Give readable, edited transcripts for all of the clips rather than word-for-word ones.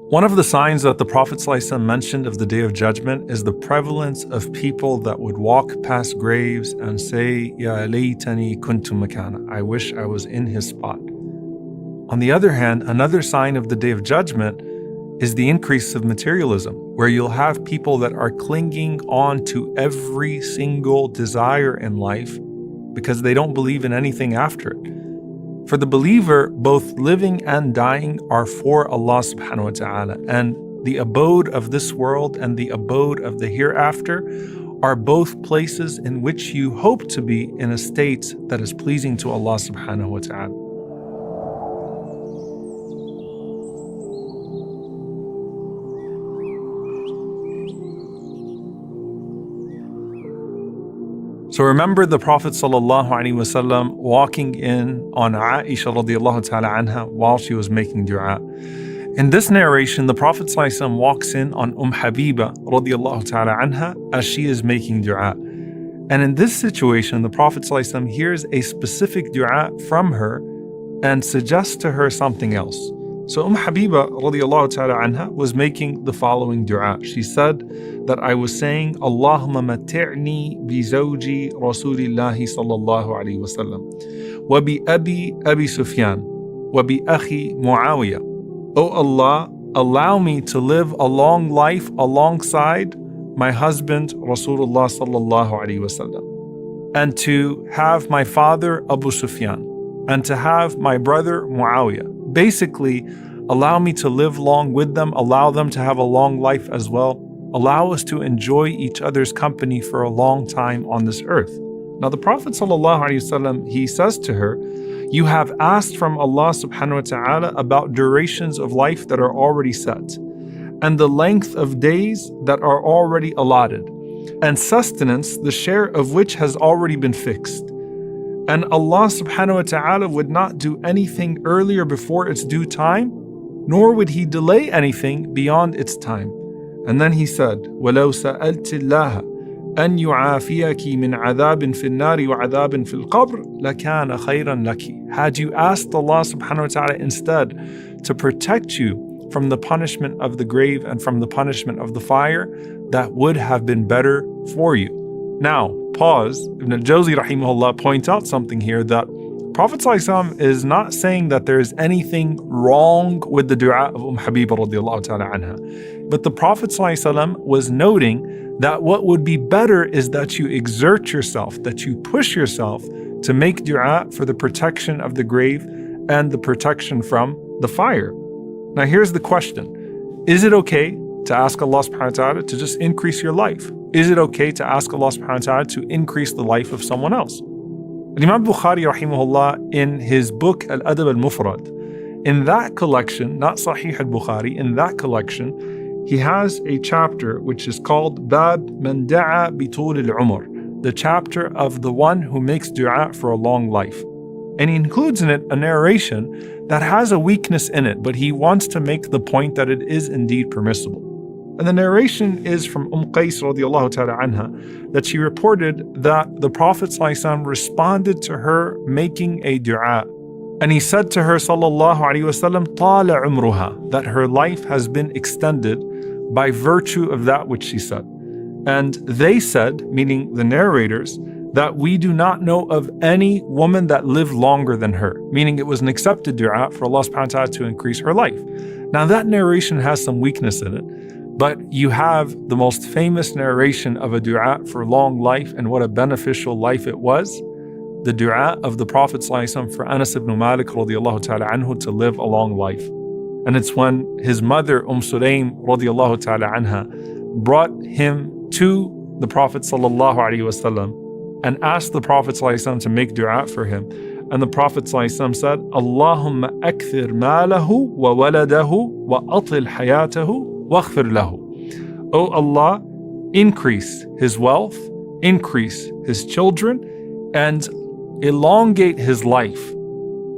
One of the signs that the Prophet ﷺ mentioned of the Day of Judgment is the prevalence of people that would walk past graves and say, Ya laytani kuntu makana, I wish I was in his spot. On the other hand, another sign of the Day of Judgment is the increase of materialism, where you'll have people that are clinging on to every single desire in life because they don't believe in anything after it. For the believer, both living and dying are for Allah subhanahu wa ta'ala, and the abode of this world and the abode of the hereafter are both places in which you hope to be in a state that is pleasing to Allah subhanahu wa ta'ala. So remember the Prophet ﷺ walking in on Aisha radiallahu ta'ala anha while she was making dua. In this narration, the Prophet ﷺ walks in on Habiba radiallahu ta'ala anha as she is making dua. And in this situation, the Prophet ﷺ hears a specific dua from her and suggests to her something else. So Habiba radiallahu ta'ala anha was making the following dua. She said that I was saying, Allahumma mati'ni bi zawji Rasulillahi sallallahu alayhi wa sallam, wa bi Abi Sufyan, wa bi akhi Muawiyah. O Allah, allow me to live a long life alongside my husband Rasulullah sallallahu alayhi wa sallam, and to have my father Abu Sufyan, and to have my brother Muawiyah. Basically, allow me to live long with them, allow them to have a long life as well. Allow us to enjoy each other's company for a long time on this earth. Now the Prophet ﷺ, he says to her, you have asked from Allah subhanahu wa ta'ala about durations of life that are already set, and the length of days that are already allotted, and sustenance, the share of which has already been fixed. And Allah subhanahu wa ta'ala would not do anything earlier before its due time, nor would He delay anything beyond its time. And then He said, وَلَوْ سَأَلْتِ اللَّهَ أَنْ يُعَافِيَكِ مِنْ عَذَابٍ فِي النَّارِ وَعَذَابٍ فِي الْقَبْرِ لَكَانَ خَيْرًا لَكِ. Had you asked Allah subhanahu wa ta'ala instead to protect you from the punishment of the grave and from the punishment of the fire, that would have been better for you. Now, pause. Ibn al-Jawzi rahimahullah points out something here, that Prophet ﷺ is not saying that there is anything wrong with the dua of Habiba radiallahu ta'ala anha. But the Prophet ﷺ was noting that what would be better is that you exert yourself, that you push yourself to make dua for the protection of the grave and the protection from the fire. Now here's the question. Is it okay to ask Allah subhanahu wa ta'ala to just increase your life? Is it okay to ask Allah subhanahu wa ta'ala to increase the life of someone else? Imam Bukhari rahimahullah, in his book Al-Adab al-Mufrad, in that collection, not Sahih al-Bukhari, in that collection, he has a chapter which is called Bab Man Da'a Bitul al-Umr, the chapter of the one who makes dua for a long life. And he includes in it a narration that has a weakness in it, but he wants to make the point that it is indeed permissible. And the narration is from Qais radiallahu ta'ala anha, that she reported that the Prophet ﷺ responded to her making a dua. And he said to her sallallahu alayhi wasallam, Tala umruha, that her life has been extended by virtue of that which she said. And they said, meaning the narrators, that we do not know of any woman that lived longer than her, meaning it was an accepted dua for Allah subhanahu wa ta'ala to increase her life. Now that narration has some weakness in it, but you have the most famous narration of a dua for long life and what a beneficial life it was, the dua of the Prophet ﷺ for Anas ibn Malik radiallahu ta'ala anhu to live a long life. And it's when his mother Sulaim radiallahu ta'ala anha brought him to the Prophet sallallahu alaihi wasallam and asked the Prophet ﷺ to make dua for him. And the Prophet ﷺ said, Allahumma akthir malahu wa waladahu wa atil hayatahu waghfir lahu. O Allah, increase his wealth, increase his children, and elongate his life,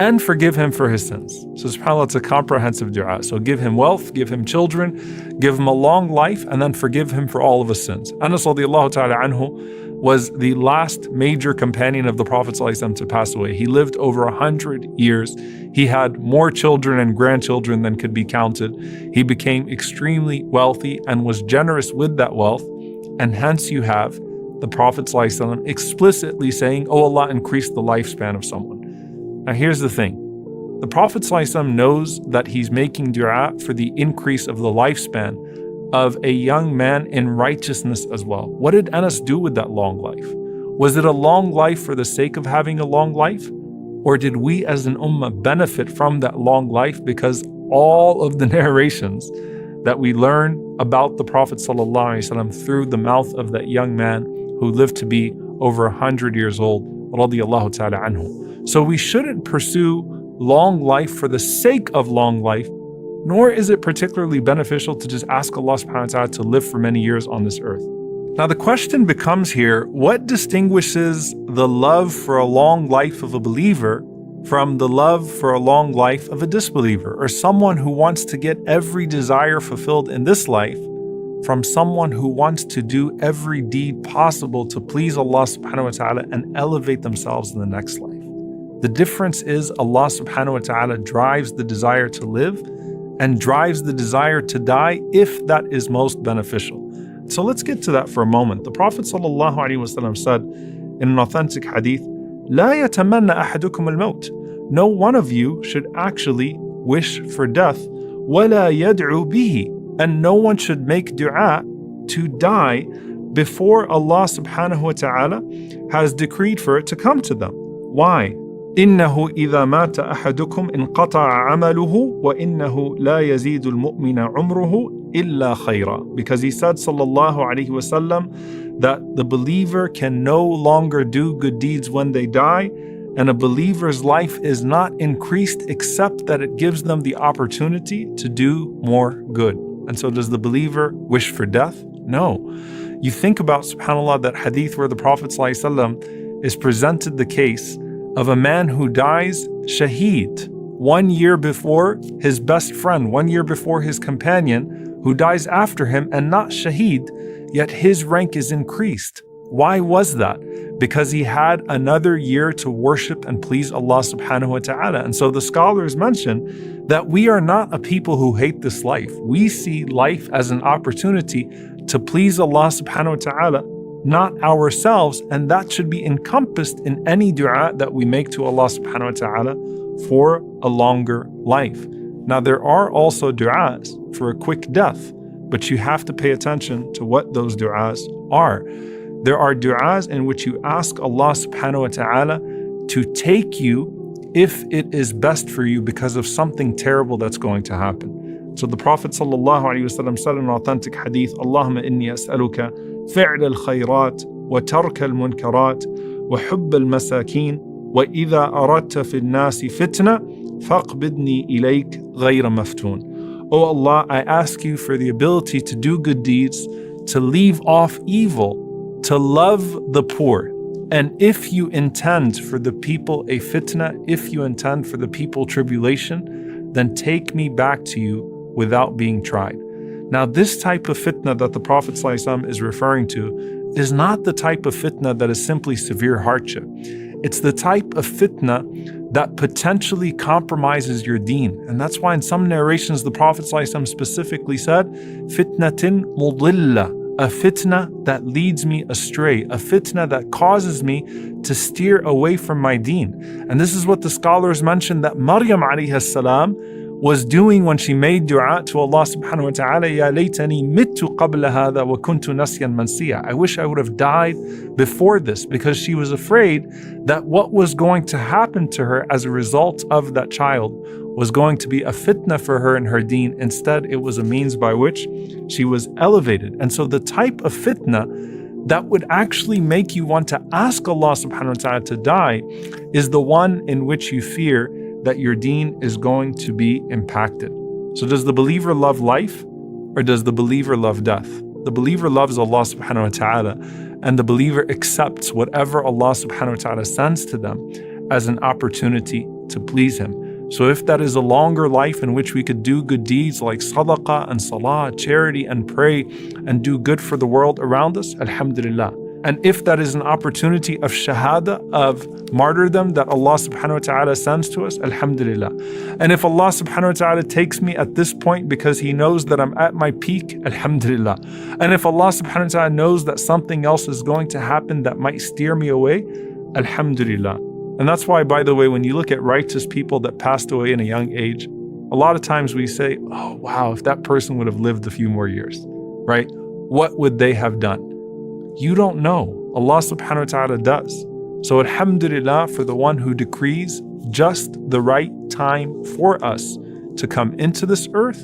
and forgive him for his sins. So subhanAllah, it's a comprehensive dua. So give him wealth, give him children, give him a long life, and then forgive him for all of his sins. Anas radiallahu ta'ala anhu was the last major companion of the Prophet ﷺ to pass away. He lived over 100 years. He had more children and grandchildren than could be counted. He became extremely wealthy and was generous with that wealth. And hence you have the Prophet ﷺ explicitly saying, "Oh Allah, increase the lifespan of someone." Now here's the thing. The Prophet ﷺ knows that he's making dua for the increase of the lifespan of a young man in righteousness as well. What did Anas do with that long life? Was it a long life for the sake of having a long life? Or did we as an ummah benefit from that long life because all of the narrations that we learn about the Prophet ﷺ through the mouth of that young man who lived to be over 100 years old, radiyallahu ta'ala anhu. So we shouldn't pursue long life for the sake of long life, nor is it particularly beneficial to just ask Allah subhanahu wa ta'ala to live for many years on this earth. Now the question becomes here, what distinguishes the love for a long life of a believer from the love for a long life of a disbeliever, or someone who wants to get every desire fulfilled in this life from someone who wants to do every deed possible to please Allah subhanahu wa ta'ala and elevate themselves in the next life? The difference is Allah subhanahu wa ta'ala drives the desire to live and drives the desire to die if that is most beneficial. So let's get to that for a moment. The Prophet sallallahu alaihi wasallam said in an authentic hadith, "La yatamanna ahadukum al-maut." No one of you should actually wish for death. وَلَا يَدْعُ بِهِ. And no one should make dua to die before Allah subhanahu wa ta'ala has decreed for it to come to them. Why? إِنَّهُ إِذَا مَاتَ أَحَدُكُمْ انْقَطَعَ عَمَلُهُ وَإِنَّهُ لَا يَزِيدُ الْمُؤْمِنَ عُمْرُهُ إِلَّا خَيْرًا. Because he said sallallahu alaihi wasallam that the believer can no longer do good deeds when they die, and a believer's life is not increased except that it gives them the opportunity to do more good. And so does the believer wish for death? No. You think about, subhanAllah, that hadith where the Prophet ﷺ is presented the case of a man who dies shaheed 1 year before his best friend, 1 year before his companion, who dies after him and not shaheed, yet his rank is increased. Why was that? Because he had another year to worship and please Allah subhanahu wa ta'ala. And so the scholars mention that we are not a people who hate this life. We see life as an opportunity to please Allah subhanahu wa ta'ala, not ourselves, and that should be encompassed in any dua that we make to Allah subhanahu wa ta'ala for a longer life. Now there are also du'as for a quick death, but you have to pay attention to what those du'as are. There are du'as in which you ask Allah subhanahu wa ta'ala to take you if it is best for you because of something terrible that's going to happen. So the Prophet sallallahu alaihi wasallam said in an authentic hadith, Allahumma inni as'aluka fi'l al-khayrat wa tark al-munkarat wa hubb al-masakin wa idha aradta fi an-nasi fitna faqbidni ilayk ghayra maftun. O Allah, I ask you for the ability to do good deeds, to leave off evil, to love the poor. And if you intend for the people a fitna, if you intend for the people tribulation, then take me back to you without being tried. Now, this type of fitna that the Prophet ﷺ is referring to is not the type of fitna that is simply severe hardship. It's the type of fitna that potentially compromises your deen. And that's why in some narrations the Prophet ﷺ specifically said, fitnatin mudilla, a fitna that leads me astray, a fitna that causes me to steer away from my deen. And this is what the scholars mentioned that Maryam alayhi salam was doing when she made dua to Allah subhanahu wa ta'ala, Ya laytani mittu qabla hadha wa kuntu nasyan mansiya. I wish I would have died before this, because she was afraid that what was going to happen to her as a result of that child was going to be a fitna for her in her deen. Instead, it was a means by which she was elevated. And so the type of fitna that would actually make you want to ask Allah subhanahu wa ta'ala to die is the one in which you fear that your deen is going to be impacted. So does the believer love life, or does the believer love death? The believer loves Allah subhanahu wa ta'ala, and the believer accepts whatever Allah subhanahu wa ta'ala sends to them as an opportunity to please Him. So if that is a longer life in which we could do good deeds like sadaqah and salah, charity and pray, and do good for the world around us, alhamdulillah. And if that is an opportunity of shahada, of martyrdom that Allah subhanahu wa ta'ala sends to us, alhamdulillah. And if Allah subhanahu wa ta'ala takes me at this point because He knows that I'm at my peak, alhamdulillah. And if Allah subhanahu wa ta'ala knows that something else is going to happen that might steer me away, alhamdulillah. And that's why, by the way, when you look at righteous people that passed away in a young age, a lot of times we say, oh wow, if that person would have lived a few more years, right? What would they have done? You don't know. Allah subhanahu wa ta'ala does. So alhamdulillah for the one who decrees just the right time for us to come into this earth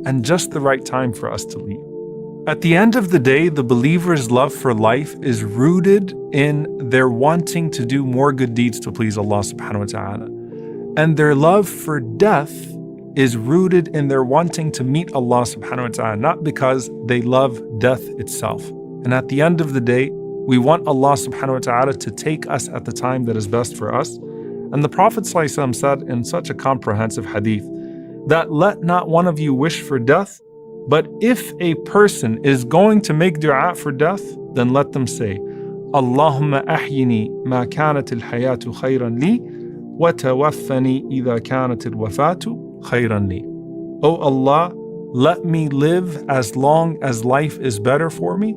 and just the right time for us to leave. At the end of the day, the believer's love for life is rooted in their wanting to do more good deeds to please Allah subhanahu wa ta'ala. And their love for death is rooted in their wanting to meet Allah subhanahu wa ta'ala, not because they love death itself. And at the end of the day, we want Allah subhanahu wa ta'ala to take us at the time that is best for us. And the Prophet ﷺ said in such a comprehensive hadith that let not one of you wish for death, but if a person is going to make dua for death, then let them say, Allahumma ahyini ma kanat al-hayatu khayran li, wa tawaffani idha kanat al-wafatu khayran li. O Allah, let me live as long as life is better for me,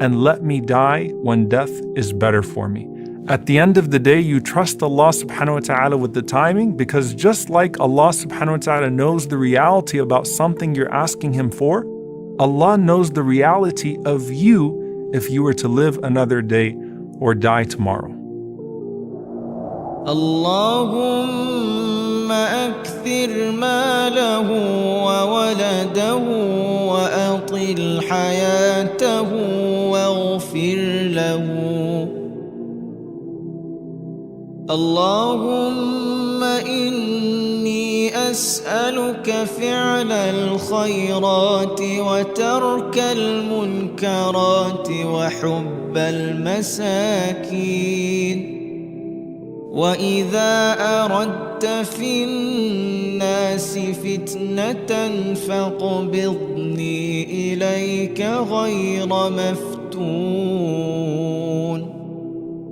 and let me die when death is better for me. At the end of the day, you trust Allah subhanahu wa ta'ala with the timing, because just like Allah subhanahu wa ta'ala knows the reality about something you're asking Him for, Allah knows the reality of you if you were to live another day or die tomorrow. Allahumma akthir malahu wa waladahu wa atil hayatahu واغفر له اللهم إني أسألك فعل الخيرات وترك المنكرات وحب المساكين وإذا أردت في الناس فتنة فاقبضني إليك غير مفتون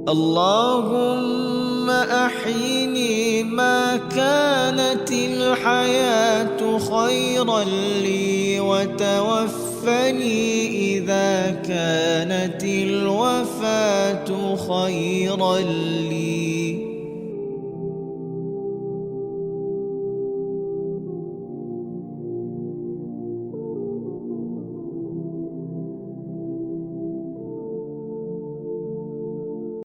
اللهم أحيني ما كانت الحياة خيرا لي وتوفني إذا كانت الوفاة خيرا لي